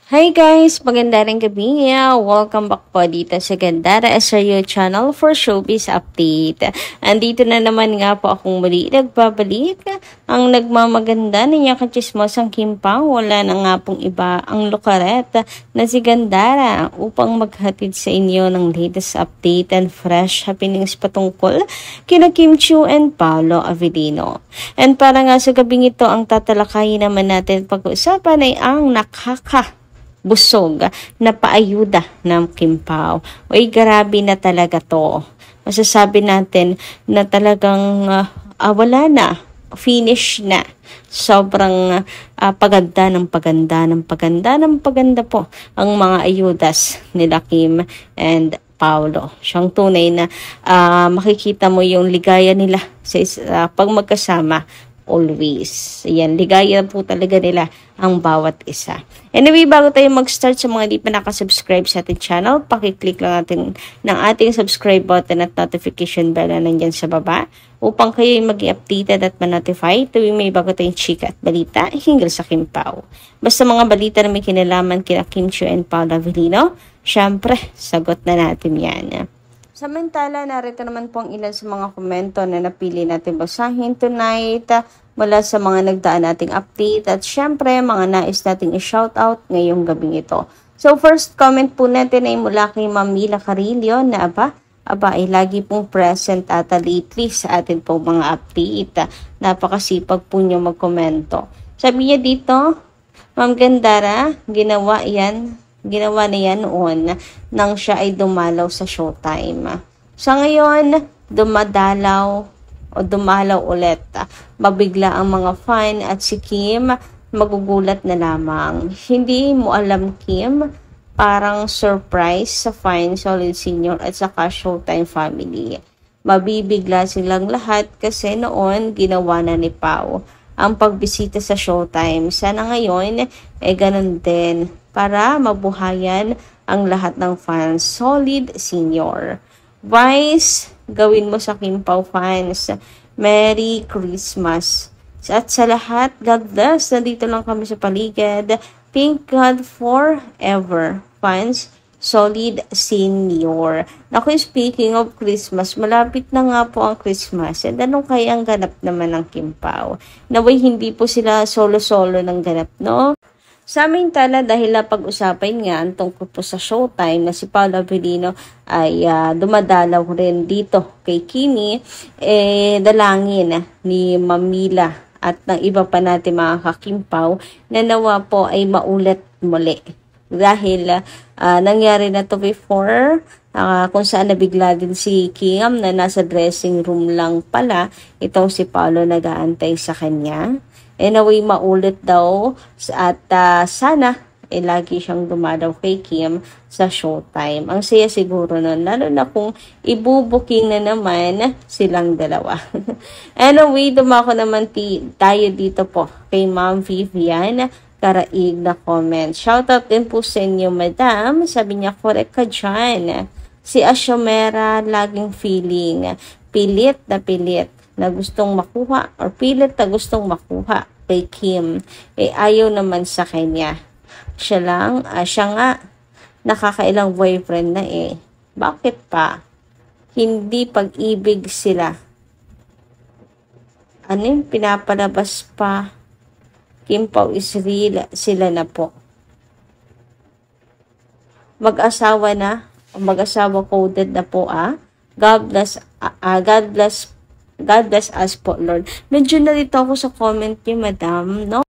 Hi guys! Magandang gabi. Welcome back po dito sa Gandara SRU channel for showbiz update. Andito na naman nga po akong muli nagbabalik. Ang nagmamaganda niya kachismosang Kimpang, wala na nga pong iba ang lukaret na si Gandara upang maghatid sa inyo ng latest update and fresh happenings patungkol kina Kim Chiu and Paolo Avellino. And para nga sa gabing ito, ang tatalakayin naman natin pag-uusapan ay ang busog na paayuda ng Kimpao. Uy, grabe na talaga to. Masasabi natin na talagang wala na. Finish na. Sobrang paganda po ang mga ayudas nila Kim and Paolo. Siyang tunay na makikita mo yung ligaya nila sa pag magkasama. Always. Ayan, ligaya po talaga nila ang bawat isa. Anyway, bago tayo mag-start sa mga di pa nakasubscribe sa ating channel, pakiclick lang natin ng ating subscribe button at notification bell na nandyan sa baba upang kayo mag-i updated at ma-notify tuwing may bago tayong chika at balita hinggil sa Kimpao. Basta mga balita na may kinalaman kina Kim Chiu and Paolo Avellino, syempre, sagot na natin yan. Samantala, narito naman po ang ilan sa mga komento na napili natin basahin tonight mula sa mga nagdaan nating update at syempre mga nais nating i-shoutout ngayong gabing ito. So first comment po natin ay mula kay Ma'am Mila Carillo na aba ay lagi pong present ata lately sa atin pong mga update. Napakasipag po niyo magkomento. Sabi niya dito, Ma'am Gandara, ginawa na yan noon nang siya ay dumalaw sa Showtime. Sa ngayon, dumalaw ulit. Mabigla ang mga fan at si Kim magugulat na lamang. Hindi mo alam, Kim, parang surprise sa Fine Solid Senior at saka Showtime family. Mabibigla silang lahat kasi noon ginawa na ni Pao ang pagbisita sa Showtime. Sana ngayon ganun din para mabuhayan ang lahat ng fans. Solid Senior. Vice, gawin mo sa Kimpao fans. Merry Christmas. At sa lahat, God bless. Nandito lang kami sa paligid. Thank God forever. Fans, Solid Senior. Naku, speaking of Christmas, malapit na nga po ang Christmas. And anong kaya ang ganap naman ng Kimpao? Naway hindi po sila solo-solo ng ganap, no? Sa aming tala, dahil napag-usapan nga ang tungkol po sa Showtime na si Paolo Avellino ay dumadalaw rin dito kay Kimi, dalangin ni Mamila at ng iba pa natin mga kakimpaw na nawa po ay maulit muli. Dahil nangyari na to before, kung saan nabigla din si Kim na nasa dressing room lang pala, itong si Paolo nag-aantay sa kanya. Anyway, maulit daw at sana lagi siyang dumadaw kay Kim sa Showtime. Ang saya siguro nun, lalo na kung ibubuking na naman silang dalawa. Anyway, dumako naman tayo dito po kay Ma'am Vivian Karaig na comment. Shoutout din po sa inyo, madam. Sabi niya, correct ka dyan. Si Asyomera laging feeling pilit na gustong makuha or pilit na gustong makuha kay Kim. Ayaw naman sa kanya. Siya nga, nakakailang boyfriend na Bakit pa? Hindi pag-ibig sila. Ano yung pinapalabas pa? Kimpao is real, sila na po. Mag-asawa coded na po God bless us po, Lord. Medyo nalito ako sa comment niyo, madam, no?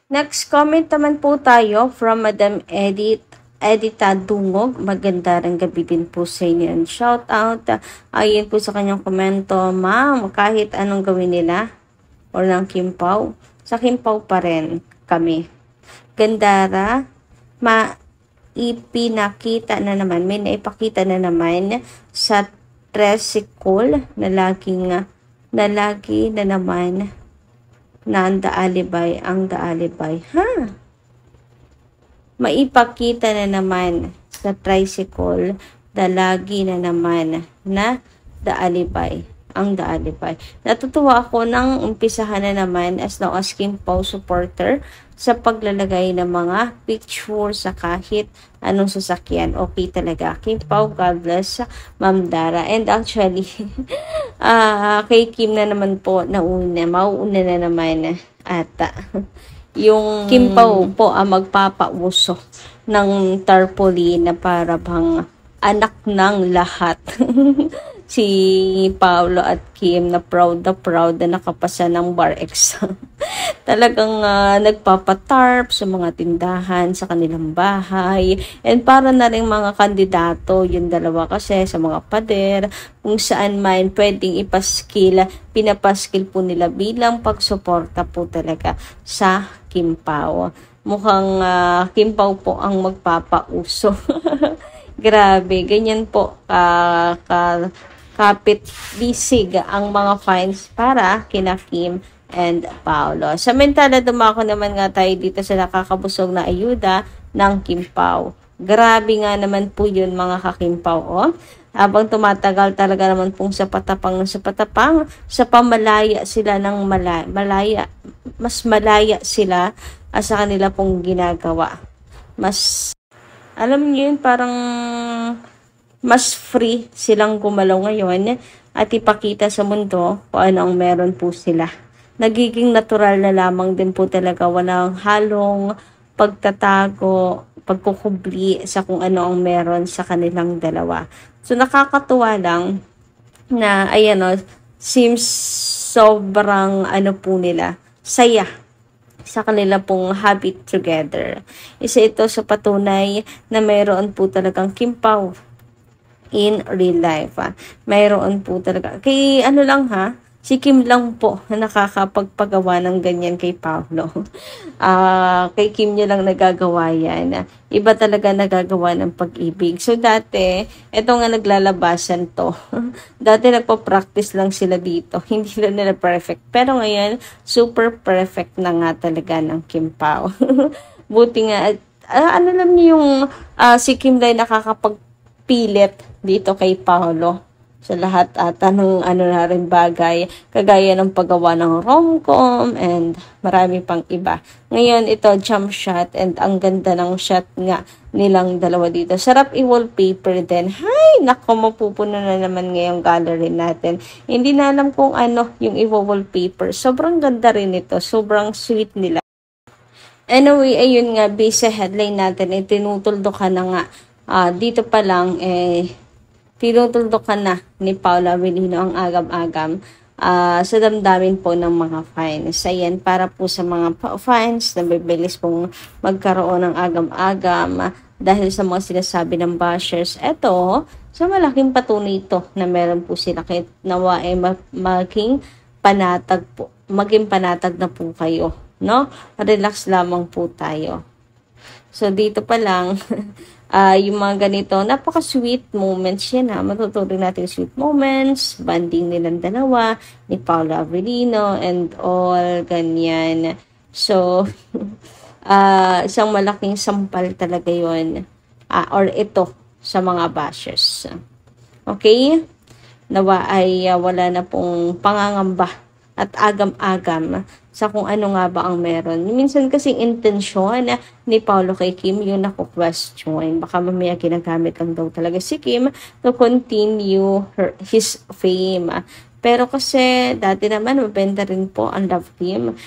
Next comment naman po tayo from Madam Edita Dungog. Magandang gabi din po sa inyo. And shout out. Ayun po sa kanyang komento, ma'am, kahit anong gawin nila or ng Kimpao, sa Kimpao pa rin kami. Gandara, ipinakita na naman, may naipakita na naman sa tricycle na lagi na naman na ang daalibay. Maipakita na naman sa tricycle na lagi na naman na daalibay. ang Daalipay. Natutuwa ako nang umpisahan na naman as long as Kim Pao supporter sa paglalagay ng mga picture sa kahit anong sasakyan. Okay talaga. Kim Pao, God bless, Ma'am Dara. And actually, kay Kim na naman po mauuna na naman at yung Kim Pao po ang magpapauso ng tarpaulin na para bang anak ng lahat. Si Paolo at Kim na proud na nakapasa ng bar exam. Talagang nagpapatarp sa mga tindahan, sa kanilang bahay. And para na rin mga kandidato, yung dalawa kasi sa mga pader, kung saan man pwedeng ipaskil, pinapaskil po nila bilang pagsuporta po talaga sa Kim Pao. Mukhang Kim Pao po ang magpapauso. Grabe, ganyan po kapit bisig ang mga fines para kina Kim and Paolo. Samantala, dumako naman nga tayo dito sa nakakabusog na ayuda ng Kim Pao. Grabe nga naman po yun mga ka-Kim Pao. Oh. Habang tumatagal talaga naman pong sa patapang sa pamalaya sila ng mas malaya sila sa kanila pong ginagawa. Alam niyo yun, parang mas free silang gumalaw ngayon at ipakita sa mundo kung ano ang meron po sila. Nagiging natural na lamang din po talaga, walang halong pagtatago, pagkukubli sa kung ano ang meron sa kanilang dalawa. So nakakatuwa lang na seems sobrang po nila, saya sa kanila pong habit together. Isa ito sa patunay na mayroon po talagang Kim Pao in real life. Mayroon po talaga. Kay si Kim lang po na nakakapagpagawa ng ganyan kay Paolo. Kay Kim niya lang nagagawa yan. Iba talaga nagagawa ng pag-ibig. So dati, ito nga naglalabasan to. Dati nagpa-practice lang sila dito. Hindi nila perfect. Pero ngayon, super perfect na nga talaga ng Kim Pao. Buti nga, alam niyo yung si Kim lang nakakapagpilit dito kay Paolo sa lahat ng na rin bagay, kagaya ng paggawa ng rom-com and marami pang iba. Ngayon, ito jump shot and ang ganda ng shot nga nilang dalawa dito. Sarap i-wallpaper din. Hay, nako, mapupuno na naman ngayong gallery natin. Hindi na alam kung ano yung i-wallpaper. Sobrang ganda rin ito. Sobrang sweet nila. Anyway, ayun nga, base sa headline natin, tinutuldo ka na nga. Dito pa lang, tinutuldokan na ni Paolo Avellino ang agam-agam sa damdamin po ng mga fines. Ayan, para po sa mga fines na bibilis pong magkaroon ng agam-agam dahil sa mga sinasabi ng bashers. Eto, sa malaking patunay ito na meron po sila kahit nawa maging panatag na po kayo. No? Relax lamang po tayo. So, dito pa lang, yung mga ganito, napaka-sweet moments yan matutuloy natin sweet moments, banding nilang dalawa, ni Paolo Avellino, and all, ganyan. So, isang malaking sampal talaga yun, or ito, sa mga bashers. Okay? Nawa ay wala na pong pangangamba at agam-agam sa kung ano nga ba ang meron. Minsan kasing intensyon ni Paolo kay Kim yung naku-question. Baka mamaya ginagamit lang daw talaga si Kim to continue his fame. Pero kasi dati naman mabenta rin po ang love team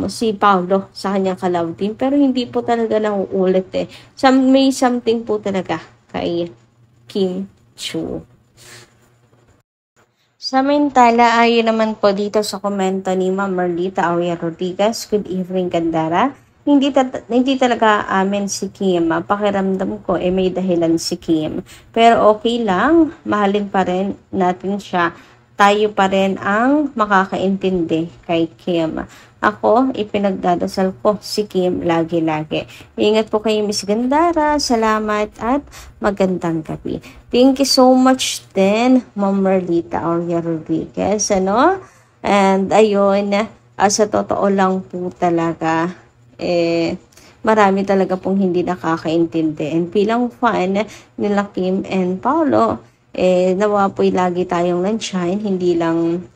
si Paolo sa kanyang ka-love team. Pero hindi po talaga nauulit may something po talaga kay Kim Chiu. Samantala, ayon naman po dito sa komento ni Ma'am Merlita Aurea Rodriguez, good evening, Gandara. Hindi talaga amin si Kim. Pakiramdam ko may dahilan si Kim. Pero okay lang, mahalin pa rin natin siya. Tayo pa rin ang makakaintindi kay Kim. Ako, ipinagdadasal ko si Kim lagi-lagi. Ingat po kayo, Miss Gandara. Salamat at magandang gabi. Thank you so much din, Ma'am Merlita Aurea Rodriguez. And ayun, sa totoo lang po talaga, marami talaga pong hindi nakakaintindi. And bilang fan nila Kim and Paolo, nawa po'y lagi tayong nandiyan, hindi lang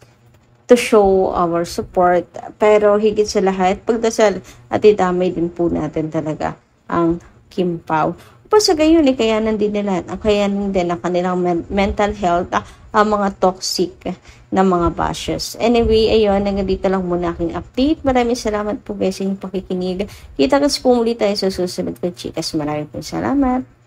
to show our support, pero higit sa lahat, pagdasal at idamay din po natin talaga ang Kim Pao. Pa sa gayon, kayanan din nila, kayanan din ang kanilang mental health, ang mga toxic na mga bashes. Anyway, ayun, nandito lang muna aking update. Maraming salamat po guys sa inyong pakikinig. Kita-kits po muli tayo sa susunod ko, chikas. Maraming po salamat.